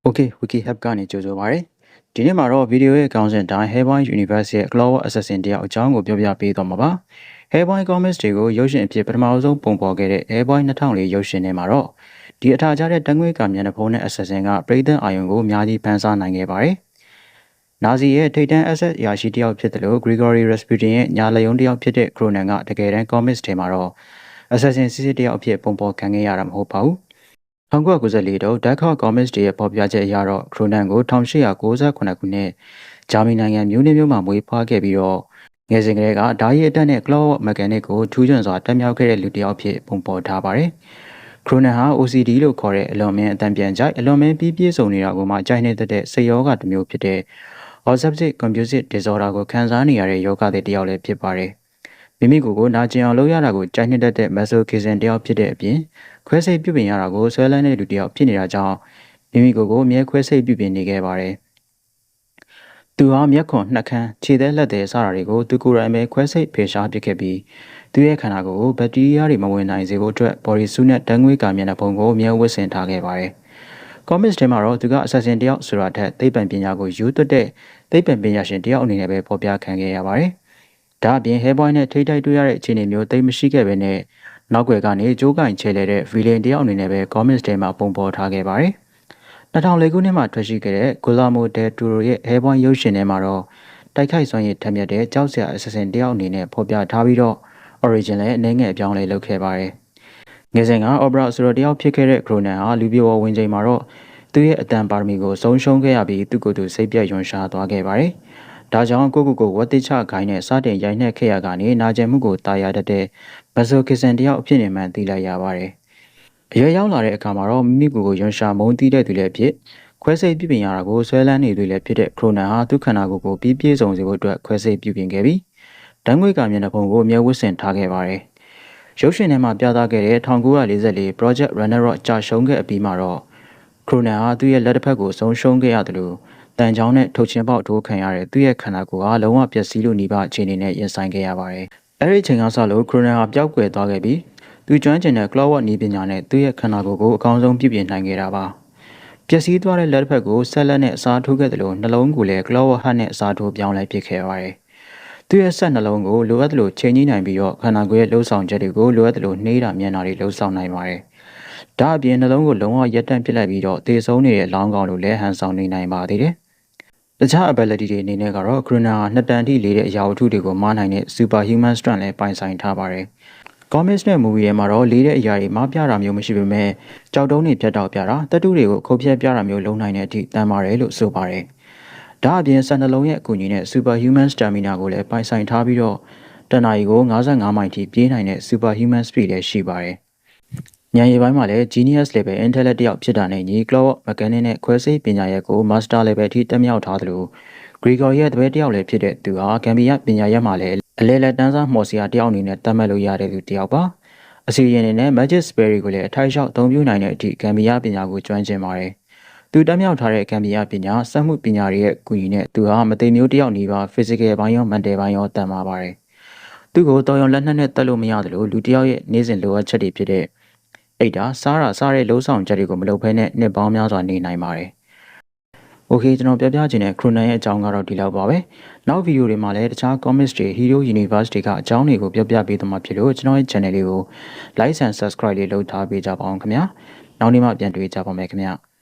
Okay, Wiki Hub ကနေကြိုဆိုပါရစေ။ဒီနေ့မှာတော့ဗီဒီယိုရဲ့အကောင့်စဉ်တိုင်း Hellboy Universe ရဲ့ Clover Assassin တယောက်အကြောင်းကိုပြောပြပေးသွားမှာပါ။ Hellboy Comics တွေကိုရုပ်ရှင်အဖြစ်ပထမဆုံးပုံဖော်ခဲ့တဲ့ Hellboy 2004ရုပ်ရှင်ထဲမှာတော့ဒီအထာကြတဲ့တန်ငွေကမျက်နှာဖုံးနဲ့ Assassin ကပရိသတ်အာရုံကိုအများကြီးဖန်ဆားနိုင်ခဲ့ပါတယ်။နာဇီရဲ့ထိပ်တန်း asset ရာရှိတယောက်ဖြစ်တယ်လို့ Grigory Rasputin ရဲ့ညာလယုံတယောက်ဖြစ်တဲ့ Cronin ကတကယ်တမ်း Comics ထဲမှာတော့ Assassin စစ်စစ်တယောက်အဖြစ်ပုံဖော်ခံခဲ့ရတာမဟုတ်ပါဘူး။1994တုန်း Dark Horse Comics ရဲ့ပေါ်ပြချက်အရတော့ Cronin ကို1898ခုနှစ်ဂျာမနီနိုင်ငံမြို့နယ်မြို့မှာမွေးဖွားခဲ့ပြီးတော့ငယ်စဉ်ကတည်းကဓာရီအတက်နဲ့ Claw Mechanic ကိုထူးချွန်စွာတက်မြောက်ခဲ့တဲ့လူတစ်ယောက်ဖြစ်ပုံဖော်ထားပါတယ်။ Cronin ဟာ OCD လို့ခေါ်တဲ့အလွန်မင်းအတန်ပြန်ကြိုက်အလွန်မင်းပြည့်စုံနေတာကိုမှကြိုက်နေတဲ့စိတ်ရောဂါတစ်မျိုးဖြစ်တဲ့ Obsessive Compulsive Disorder ကိုခံစားနေရတဲ့ယောဂသည်တစ်ယောက်လည်းဖြစ်ပါတယ်။မိမိကိုနာကျင်အောင်လုပ်ရတာကိုကြိုက်နေတဲ့ Masochism တစ်ယောက်ဖြစ်တဲ့အပြင်ခွဲစိတ်ပြုပြင်ရတာကိုဆွဲလန်းတဲ့လူတစ်ယောက်ဖြစ်နေတာကြောင့်မိမိကိုအမြဲခွဲစိတ်ပြုပြင်နေခဲ့ပါတယ်။သူဟာမျက်ခွန်နှက်ခမ်းခြေသက်လက်သက်စတာတွေကိုသူကိုယ်တိုင်ပဲခွဲစိတ်ဖေရှားပစ်ခဲ့ပြီးသူရဲ့ခန္ဓာကိုယ်ဘက်တီးရီးယားတွေမဝင်နိုင်စေဖို့အတွက် body suit နဲ့တန်းငွေ့ကာမျက်နှာဖုံးကိုအမြဲဝတ်ဆင်ထားခဲ့ပါတယ်။ Comics ထဲမှာတော့သူက assassin တယောက်ဆိုတာထက်သိပ္ပံပညာကိုယူသွတ်တဲ့သိပ္ပံပညာရှင်တယောက်အနေနဲ့ပဲဖော်ပြခံခဲ့ရပါတယ်။ဒါအပြင် Hellboy နဲ့ထိတိုက်တွေ့ရတဲ့အခြေအနေမျိုးသိမရှိခဲ့ပဲနဲ့နောက်ွယ်ကနေကြိုးကင်ချဲလဲတဲ့ villain တယောက်အနေနဲ့ပဲ Comics ထဲမှာပုံဖော်ထားခဲ့ပါတယ်။2004ခုနှစ်မှာထွက်ရှိခဲ့တဲ့ Guillermo del Toro ရဲ့ Hellboy ရုပ်ရှင်ထဲမှာတော့တိုက်ခိုက်စွမ်းရည်ထက်မြက်တဲ့ကြောက်စရာ assassin တယောက်အနေနဲ့ဖော်ပြထားပြီးတော့ origin လည်းအနေငယ်အပြောင်းလဲလုပ်ခဲ့ပါတယ်။ငယ်စဉ်က opera ဆိုတော့တယောက်ဖြစ်ခဲ့တဲ့ Cronin ဟာလူပြောဝင်ချိန်မှာတော့သူရဲ့အတန်ပါရမီကိုဆုံးရှုံးခဲ့ရပြီးသူ့ကိုယ်သူစိတ်ပြတ်ယွန်ရှားသွားခဲ့ပါတယ်။ဒါကြောင့်ကိုဝတ်တိချခိုင်းနဲ့စတင်ရိုက်နှက်ခဲ့ရကနေနာကျင်မှုကိုတာယာတတ်တဲ့ Masochism တယောက်အဖြစ်နဲ့မှန်သိလိုက်ရပါတယ်။အရွယ်ရောက်လာတဲ့အခါမှာတော့မိမိကိုယွန်ရှာမုန်းတီးတဲ့သူလည်းဖြစ်ခွဲစိတ်ပြုပြင်ရတာကိုဆွဲလန်းနေသူလည်းဖြစ်တဲ့ Cronin ဟာသူ့ခန္ဓာကိုယ်ကိုပြည့်စုံစေဖို့အတွက်ခွဲစိတ်ပြုပြင်ခဲ့ပြီးဓာတ်ငွေ့ကမျက်နှာဖုံးကိုအမြဲဝတ်ဆင်ထားခဲ့ပါတယ်။ရုပ်ရှင်ထဲမှာပြသခဲ့တဲ့1944 Project Ragnarok ကြာရှုံးခဲ့အပြီးမှာတော့ Cronin ဟာသူ့ရဲ့လက်တစ်ဖက်ကိုဆုံးရှုံးခဲ့ရတယ်လို့တန်ချောင်းနဲ့ထုတ်ချင်းပေါက်ထိုးခံရတဲ့သူ့ရဲ့ခန္ဓာကိုယ်ဟာလုံးဝပျက်စီးလို့နှိပါအခြေအနေနဲ့ရင်ဆိုင်ခဲ့ရပါတယ်။အဲဒီချိန်ကစလို့ Cronin ဟာပျောက်ကွယ်သွားခဲ့ပြီးသူကျွမ်းကျင်တဲ့ Clawwork နည်းပညာနဲ့သူ့ရဲ့ခန္ဓာကိုယ်ကိုအကောင်းဆုံးပြုပြင်နိုင်ခဲ့တာပါ။ပျက်စီးသွားတဲ့လက်တစ်ဖက်ကိုဆက်လက်နဲ့အစားထိုးခဲ့တယ်လို့နှလုံးကိုလည်း Clawwork ဟတ်နဲ့အစားထိုးပြောင်းလဲပစ်ခဲ့ပါတယ်။သူ့ရဲ့ဆက်နှလုံးကိုလိုအပ်တယ်လို့ချိန်ကြီးနိုင်ပြီးတော့ခန္ဓာကိုယ်ရဲ့လှုပ်ဆောင်ချက်တွေကိုလိုအပ်တယ်လို့နှေးတာမြင်တာတွေလှုပ်ဆောင်နိုင်ပါတယ်။ဒါအပြင်နှလုံးကိုလုံးဝရက်တန့်ပစ်လိုက်ပြီးတော့သေဆုံးနေတဲ့လောင်းကောင်လိုလည်းဟန်ဆောင်နေနိုင်ပါသေးတယ်။တခြား ability တွေအနေနဲ့ကတော့ Cronin ဟာနှစ်တန်ထိလေးတဲ့အရာဝတ္ထုတွေကိုမားနိုင်တဲ့ superhuman strength လည်းပိုင်ဆိုင်ထားပါတယ်။ Comics နဲ့ movie ထဲမှာတော့လေးတဲ့အရာတွေမားပြတာမျိုးမရှိပေမဲ့ကြောက်တုံးတွေဖြတ်တောက်ပြတာတတုတွေကိုခုတ်ဖြတ်ပြတာမျိုးလုံးနိုင်တဲ့အထိတန်ပါတယ်လို့ဆိုပါတယ်။ဒါအပြင်စံနှလုံးရဲ့အကူအညီနဲ့ superhuman stamina ကိုလည်းပိုင်ဆိုင်ထားပြီးတော့တနအီကို55မိုင်ထိပြေးနိုင်တဲ့ superhuman speed လည်းရှိပါတယ်။ဉာဏ်ရည်ပိုင်းမှာလည်း genius level intellect တယောက်ဖြစ်တာနဲ့ညီ Clawwork Mechanic နဲ့ခွဲစိတ်ပညာရပ်ကို master level ထိတက်မြောက်ထားသလို Grigory ရဲ့တပည့်တယောက်လည်းဖြစ်တဲ့သူဟာဂမ်ဘီယာပညာရပ်မှာလည်းအလဲလက်တန်းစားမော်စရာတယောက်အနေနဲ့သတ်မှတ်လို့ရတဲ့သူတယောက်ပါ။အစီရင်အနေနဲ့ Magic Spell ကိုလည်းအထိုက်လျှောက်အသုံးပြုနိုင်တဲ့အထိဂမ်ဘီယာပညာကိုကျွမ်းကျင်ပါတယ်။သူတက်မြောက်ထားတဲ့ဂမ်ဘီယာပညာစက်မှုပညာတွေရဲ့အကူအညီနဲ့သူဟာမသိမျိုးတယောက်နေပါ physical ဘိုင်းရော mental ဘိုင်းရောတန်ပါပါတယ်။သူကိုတော်ရုံလက်နက်နဲ့တက်လို့မရတယ်လို့လူတယောက်ရဲ့နေ့စဉ်လိုအပ်ချက်တွေဖြစ်တဲ့အိတ်တာစားတဲ့လှုပ်ဆောင်ချက်တွေကိုမလုပ်ဘဲနဲ့နှစ်ပေါင်းများစွာနေနိုင်ပါတယ်။ Okay ကျွန်တော်ပြပြချင်တဲ့ Cronin ရဲ့အကြောင်းကတော့ဒီလောက်ပါပဲ။နောက်ဗီဒီယိုတွေမှာလည်းတခြား comics တွေ Hero Universe တွေကအကြောင်းတွေကိုပြပြပေးသွားမှာဖြစ်လို့ကျွန်တော်ရဲ့ channel လေးကို like and subscribe လေးလုပ်ထားပေးကြပါအောင်ခင်ဗျာ။နောက်နေ့မှပြန်တွေ့ကြပါမယ်ခင်ဗျာ။